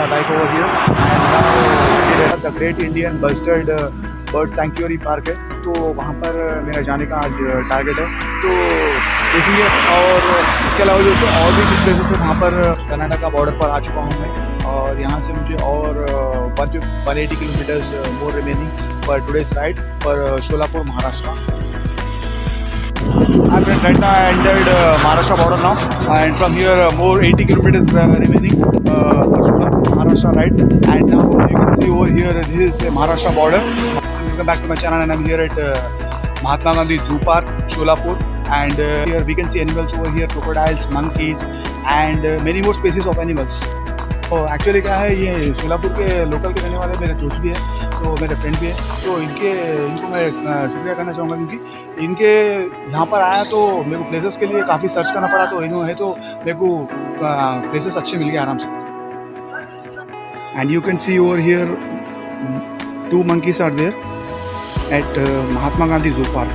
my bike over here and now the Great Indian Bustard bird sanctuary park है, तो वहाँ पर मेरा जाने का आज टारगेट है। तो देखेंगे, और इसके अलावा जो और भी कुछ प्लेसेस है वहाँ पर कर्नाटका बॉर्डर पर आ चुका हूँ मैं, और यहाँ से मुझे और 180 kilometres more remaining for today's ride for Solapur Maharashtra. Hi friends, right now I entered Maharashtra border now, and from here more 80 kilometers remaining for Solapur, Maharashtra, right? And now you can see over here, this is Maharashtra border. Welcome back to my channel, and I'm here at Mahatma Gandhi Zoo Park, Solapur, and here we can see animals over here, crocodiles, monkeys, and many more species of animals. तो actually क्या है, ये सोलापुर के local के रहने वाले मेरे दोस्त भी हैं, तो मेरे फ्रेंड भी हैं, तो इनको मैं शुक्रिया करना चाहूँगा, क्योंकि इनके यहाँ पर आया तो मेरे को प्लेसेस के लिए काफ़ी सर्च करना पड़ा, तो इन्होंने है तो मेरे को प्लेसेस अच्छे मिल गए आराम से। And you can see over here 2 monkeys are there at Mahatma Gandhi zoo park.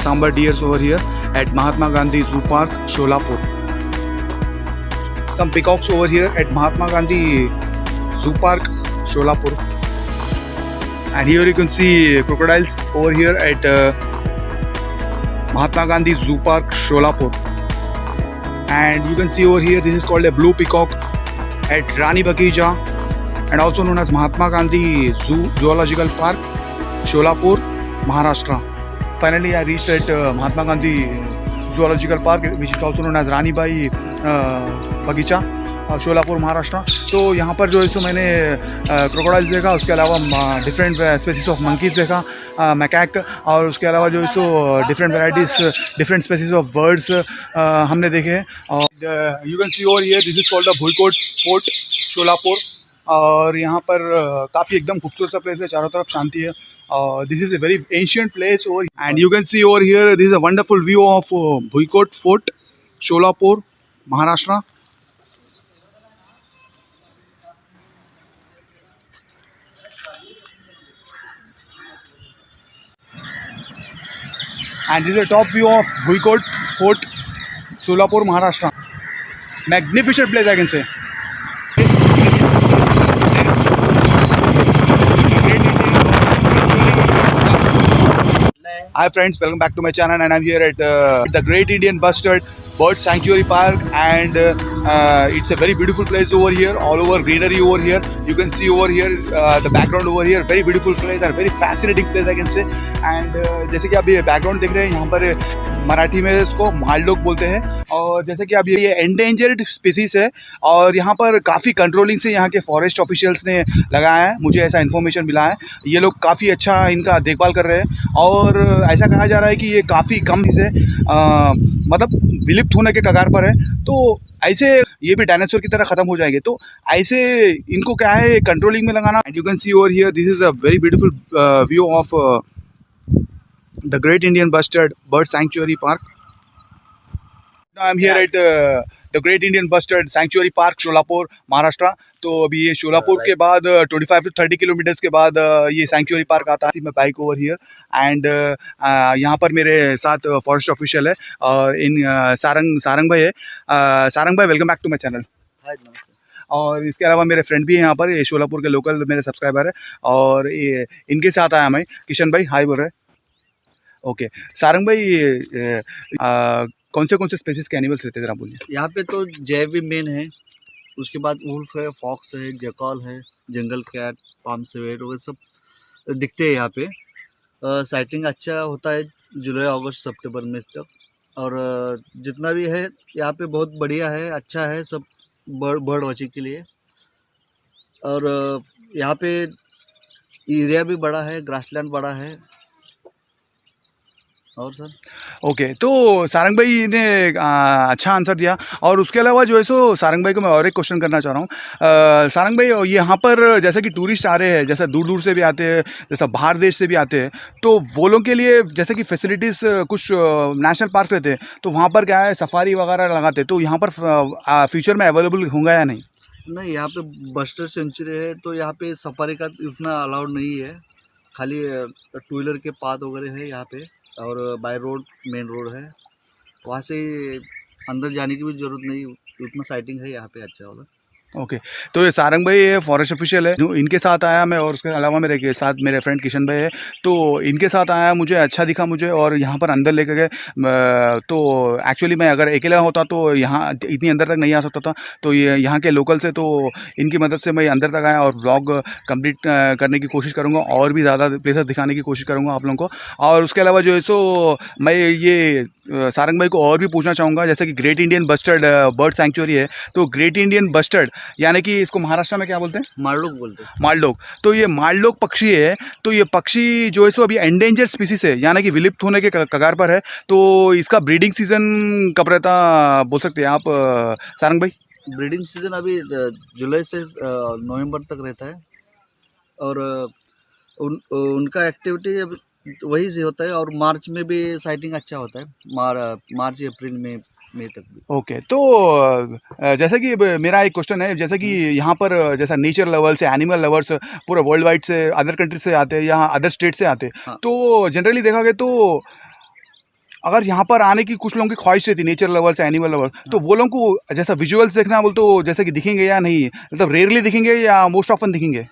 Sambar deers over here at Mahatma Gandhi zoo park, Solapur. Some peacocks over here at Mahatma Gandhi Zoo Park, Solapur. And here you can see crocodiles over here at Mahatma Gandhi Zoo Park, Solapur. And you can see over here, this is called a blue peacock at Rani Bagija, and also known as Mahatma Gandhi Zoological Park, Solapur, Maharashtra. Finally, I reached at Mahatma Gandhi Zoological Park, which is also known as Rani Bai बगीचा, शोलापुर, महाराष्ट्र। तो यहाँ पर जो है सो मैंने crocodiles देखा, उसके अलावा डिफरेंट स्पेसीज ऑफ मंकीज देखा, मैकैक, और उसके अलावा जो है so different varieties, different species of birds हमने देखे हैं। और you can see over here, this is called the भुईकोट फोर्ट, शोलापुर। और यहाँ पर काफ़ी एकदम खूबसूरत सा प्लेस है, चारों तरफ शांति है। This is a very ancient place over, and you can see over here, this is a wonderful view of Bhuikot Fort, Solapur, Maharashtra. And this is a top view of Bhuikot Fort, Solapur, Maharashtra. Magnificent place, I can say. Hi friends, welcome back to my channel, and I'm here at the Great Indian Bustard Bird Sanctuary Park, and it's a very beautiful place over here, all over greenery over here. You can see over here the background over here, very beautiful place and very fascinating place, I can say. And जैसे कि आप ये background देख रहे हैं, यहाँ पर मराठी में इसको मालडोक बोलते हैं, और जैसे कि अब ये एंडेंजर्ड स्पीसीज है, और यहाँ पर काफ़ी कंट्रोलिंग से यहाँ के फॉरेस्ट ऑफिशियल्स ने लगाया है, मुझे ऐसा इन्फॉर्मेशन मिला है। ये लोग काफ़ी अच्छा इनका देखभाल कर रहे हैं, और ऐसा कहा जा रहा है कि ये काफ़ी कम से मतलब विलुप्त होने के कगार पर है। तो ऐसे ये भी डायनासोर की तरह ख़त्म हो जाएंगे, तो ऐसे इनको क्या है कंट्रोलिंग में लगाना। And you can see over here, this is a very beautiful view of the Great Indian Bustard Bird Sanctuary Park. Now I'm here at the Great Indian Bustard Sanctuary Park, Solapur, Maharashtra. तो अभी ये शोलापुर के बाद 25 to 30 kilometres के बाद ये sanctuary park आता है। मैं बाइक ओवर हियर, एंड यहाँ पर मेरे साथ फॉरेस्ट ऑफिशियल है, और इन सारंग भाई है। सारंग भाई, welcome back to my channel. और इसके अलावा मेरे फ्रेंड भी हैं यहाँ पर, ये शोलापुर के लोकल मेरे सब्सक्राइबर है, और ये इनके साथ आया मैं। किशन भाई हाई बोल रहे हैं। ओके सारंग भाई, कौन से स्पेसीज के एनिमल्स रहते हैं, ज़रा बोलिए। यहाँ पे तो जय भी मेन है, उसके बाद वुल्फ है, फॉक्स है, जैकॉल है, जंगल कैट, पाम सेवेट, वो सब दिखते हैं यहाँ पे। साइटिंग अच्छा होता है जुलाई अगस्त सितंबर में तक, और जितना भी है यहाँ पे बहुत बढ़िया है, अच्छा है सब बर्ड वॉचिंग के लिए। और यहाँ पे एरिया भी बड़ा है, ग्रासलैंड बड़ा है। और सर ओके, तो सारंग भाई ने अच्छा आंसर दिया, और उसके अलावा जो है सो सारंग भाई को मैं और एक क्वेश्चन करना चाह रहा हूँ। सारंग भाई, यहाँ पर जैसे कि टूरिस्ट आ रहे हैं, जैसे दूर दूर से भी आते हैं, जैसा बाहर देश से भी आते हैं, तो वो लोग के लिए जैसे कि फैसिलिटीज़ कुछ नेशनल पार्क रहते हैं, तो वहाँ पर क्या है सफारी वगैरह लगाते हैं, तो यहाँ पर फ्यूचर में अवेलेबल होंगे या नहीं? नहीं, यहाँ पे बस्टर सेंचुरी है, तो यहाँ पे सफारी का उतना अलाउड नहीं है, खाली टू व्हीलर के पाथ वगैरह है यहाँ पे, और बाय रोड मेन रोड है, वहाँ से अंदर जाने की भी ज़रूरत नहीं उतना साइटिंग है यहाँ पे अच्छा वाला। ओके तो ये सारंग भाई ये फॉरेस्ट ऑफिशियल है जो इनके साथ आया मैं, और उसके अलावा मेरे के साथ मेरे फ्रेंड किशन भाई है, तो इनके साथ आया, मुझे अच्छा दिखा मुझे, और यहाँ पर अंदर लेकर गए। तो एक्चुअली मैं अगर अकेला होता तो यहाँ इतनी अंदर तक नहीं आ सकता था, तो ये यहाँ के लोकल से, तो इनकी मदद से मैं अंदर तक आया और व्लॉग कंप्लीट करने की कोशिश करूँगा, और भी ज़्यादा प्लेसेस दिखाने की कोशिश करूँगा आप लोगों को। और उसके अलावा जो है सो मैं ये सारंग भाई को और भी पूछना चाहूँगा, जैसे कि great Indian bustard bird sanctuary है, तो ग्रेट इंडियन बस्टर्ड यानी कि इसको महाराष्ट्र में क्या बोलते हैं? मारलोग बोलते हैं। मालडोग। तो ये मालडोग पक्षी है, तो ये पक्षी जो है सो अभी एंडेंजर स्पीसीज है, यानी कि विलुप्त होने के कगार पर है, तो इसका ब्रीडिंग सीजन कब रहता बोल सकते हैं आप सारंग भाई? ब्रीडिंग सीजन अभी जुलाई से नवंबर तक रहता है, और उनका एक्टिविटी अब वही से होता है, और मार्च में भी साइटिंग अच्छा होता है, मार्च अप्रैल में मई तक भी। ओके तो जैसे कि मेरा एक क्वेश्चन है, जैसे कि यहाँ पर जैसा नेचर लेवल से एनिमल लवर्स पूरे वर्ल्ड वाइड से अदर कंट्री से आते हैं, यहाँ अदर स्टेट से आते हैं, हाँ। तो जनरली देखा गया तो अगर यहाँ पर आने की कुछ लोगों की ख्वाहिश रहती, नेचर लवर्स या एनिमल लवर्स, तो वो लोगों को जैसा विजुअल्स देखना बोल तो जैसे कि दिखेंगे या नहीं, मतलब रेयरली दिखेंगे या मोस्ट ऑफन दिखेंगे?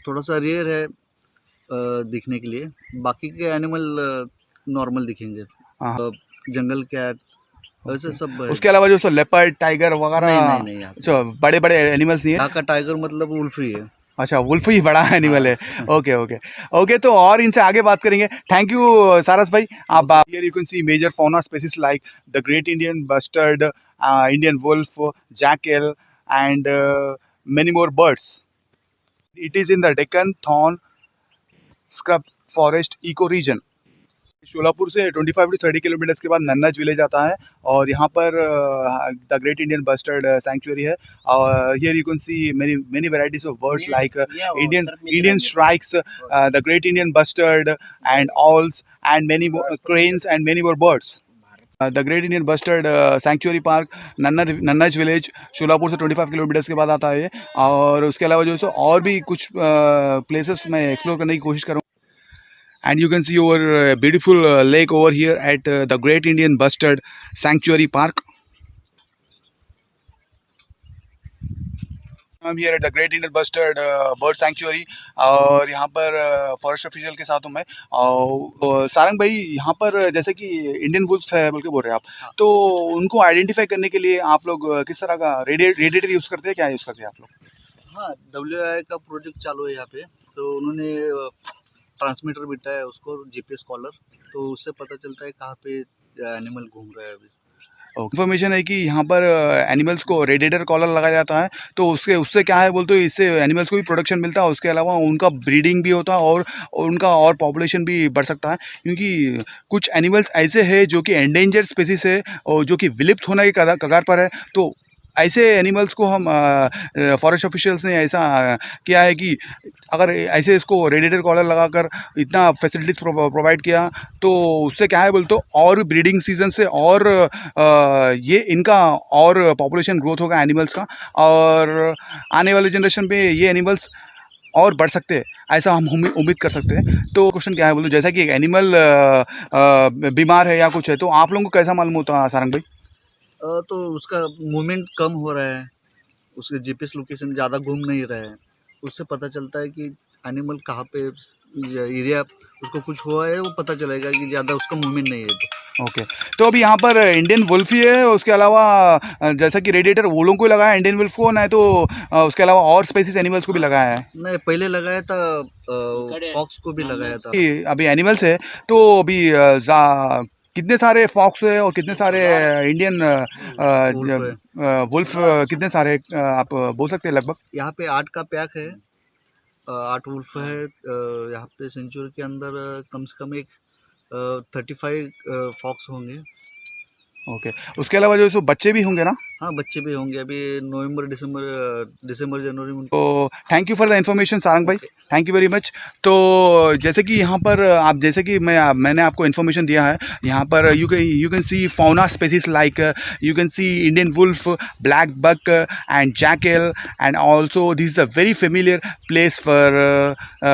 थोड़ा सा रेयर है दिखने के लिए, बाकी के एनिमल नॉर्मल दिखेंगे। हाँ। जंगल कैट वैसे सब है। उसके अलावा जो सो लेपर्ड टाइगर नहीं वगैरह नहीं नहीं, यहाँ पे जो बड़े बड़े एनिमल्स नहीं है? यहाँ का टाइगर मतलब वुल्फ ही है। अच्छा वुल्फ ही बड़ा एनिमल है। ओके ओके ओके तो और इनसे आगे बात करेंगे। थैंक यू सारस भाई। आप here you can see major fauna species like the great Indian bustard, Indian wolf, jackal and many more birds. It is in the Deccan Thorn Scrub Forest eco region. Solapur से 25 to 30 kilometres के बाद नन्नज village आता है, और यहाँ पर the great Indian bustard sanctuary है, और here you can see many varieties of birds like Indian strikes, the great Indian bustard and owls and many more cranes and many more birds. The great Indian bustard sanctuary park Nannaj village Solapur से 25 kilometres के बाद आता है ये, और उसके अलावा जो है सो और भी कुछ प्लेसेस मैं एक्सप्लोर करने की कोशिश करूँगा। And you can see our beautiful lake over here at the Great Indian Bustard Sanctuary Park. I'm here at the Great Indian Bustard Bird Sanctuary, और यहाँ पर फॉरेस्ट ऑफिशियल के साथ हूँ मैं। और सारंग भाई यहाँ पर जैसे कि इंडियन वुल्फ है बोल के बोल रहे हैं आप, तो उनको आइडेंटिफाई करने के लिए आप लोग किस तरह का रेडिएटर यूज़ करते हैं, क्या यूज़ करते हैं आप लोग? हाँ, WI का प्रोजेक्ट चालू है यहाँ पे, तो उन्होंने ट्रांसमीटर बिठाया है उसको, GPS कॉलर, तो उससे पता चलता है कहाँ पे एनिमल घूम रहा है अभी। इन्फॉर्मेशन है कि यहाँ पर एनिमल्स को रेडिएटर कॉलर लगाया जाता है, तो उससे क्या है बोलते हो, इससे एनिमल्स को भी प्रोटेक्शन मिलता है, उसके अलावा उनका ब्रीडिंग भी होता है और उनका और पॉपुलेशन भी बढ़ सकता है, क्योंकि कुछ एनिमल्स ऐसे हैं जो कि एंडेंजर स्पीसीज है और जो कि विलुप्त होने के कगार पर है। तो ऐसे एनिमल्स को हम फॉरेस्ट ऑफिशियल्स ने ऐसा किया है कि अगर ऐसे इसको रेडिएटर कॉलर लगाकर इतना फैसिलिटीज़ प्रोवाइड किया, तो उससे क्या है बोल तो और भी ब्रीडिंग सीजन से और ये इनका और पॉपुलेशन ग्रोथ होगा एनिमल्स का, और आने वाले जनरेशन पे ये एनिमल्स और बढ़ सकते हैं, ऐसा हम उम्मीद कर सकते हैं। तो क्वेश्चन क्या है बोलो, जैसा कि एक एनिमल बीमार है या कुछ है, तो आप लोगों को कैसा मालूम होता है सारंग भाई? तो उसका मूवमेंट कम हो रहा है, उसके GPS लोकेशन ज़्यादा घूम नहीं रहा है, उससे पता चलता है कि एनिमल कहाँ पे एरिया उसको कुछ हुआ है, वो पता चलेगा कि ज़्यादा उसका मूवमेंट नहीं है। तो ओके तो अभी यहाँ पर इंडियन वुल्फ ही है, उसके अलावा जैसा कि रेडिएटर वो लोगों को लगाया इंडियन वुल्फ को, नहीं तो उसके अलावा और स्पेसिस एनिमल्स को भी लगाया है? नहीं, पहले लगाया था फॉक्स को भी लगाया था। अभी एनिमल्स है तो अभी कितने सारे फॉक्स है और कितने सारे इंडियन वुल्फ कितने सारे आप बोल सकते हैं लगभग? यहाँ पे 8 का पैक है, 8 वुल्फ है यहाँ पे सेंचुरी के अंदर। कम से कम एक 35 फॉक्स होंगे। ओके उसके अलावा जो है सो बच्चे भी होंगे ना? हाँ, बच्चे भी होंगे, अभी नवंबर दिसंबर जनवरी में। तो thank you for the information Sarang भाई, थैंक यू वेरी मच। तो जैसे कि यहाँ पर आप जैसे कि मैंने आपको इन्फॉर्मेशन दिया है, यहाँ पर you can C fauna species like you can see Indian wolf, black buck and jackal, and also this is a very familiar place for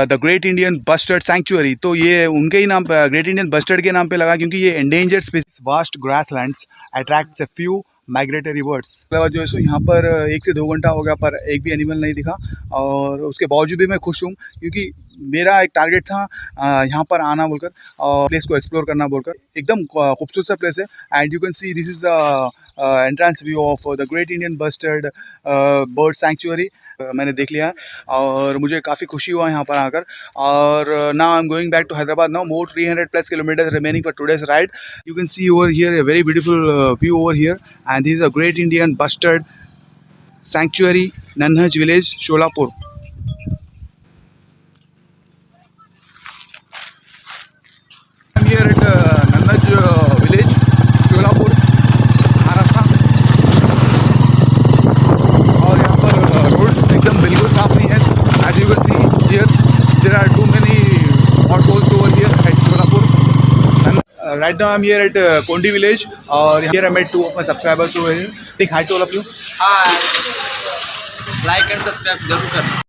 the Great Indian Bustard Sanctuary। तो ये उनके ही नाम पर ग्रेट इंडियन बस्टर्ड के नाम पे लगा, क्योंकि ये endangered species vast grasslands attracts a few migratory birds. उसके बाद जो है सो यहाँ पर 1 से 2 घंटा हो गया पर एक भी एनिमल नहीं दिखा, और उसके बावजूद भी मैं खुश हूँ क्योंकि मेरा एक टारगेट था यहाँ पर आना बोलकर और प्लेस को एक्सप्लोर करना बोलकर। एकदम खूबसूरत सा प्लेस है and you can see this is the entrance view of the great Indian bustard bird sanctuary. मैंने देख लिया और मुझे काफ़ी खुशी हुआ यहाँ पर आकर। और now I am going back to Hyderabad now, more 300+ kilometres remaining for today's ride. You can see over here a very beautiful view over here, and this is a great Indian bustard sanctuary, Nanhaj village, Sholapur. I'm here at Nanhaj village, Sholapur, Maharashtra. और यहाँ पर road एकदम बिल्कुल साफ नहीं है। As you can see here, there are too many potholes over here at Sholapur. Right now I'm here at Kondi village, और here I met 2 of my subscribers over here. Say hi to all of you. Hi, like and subscribe जरूर करना।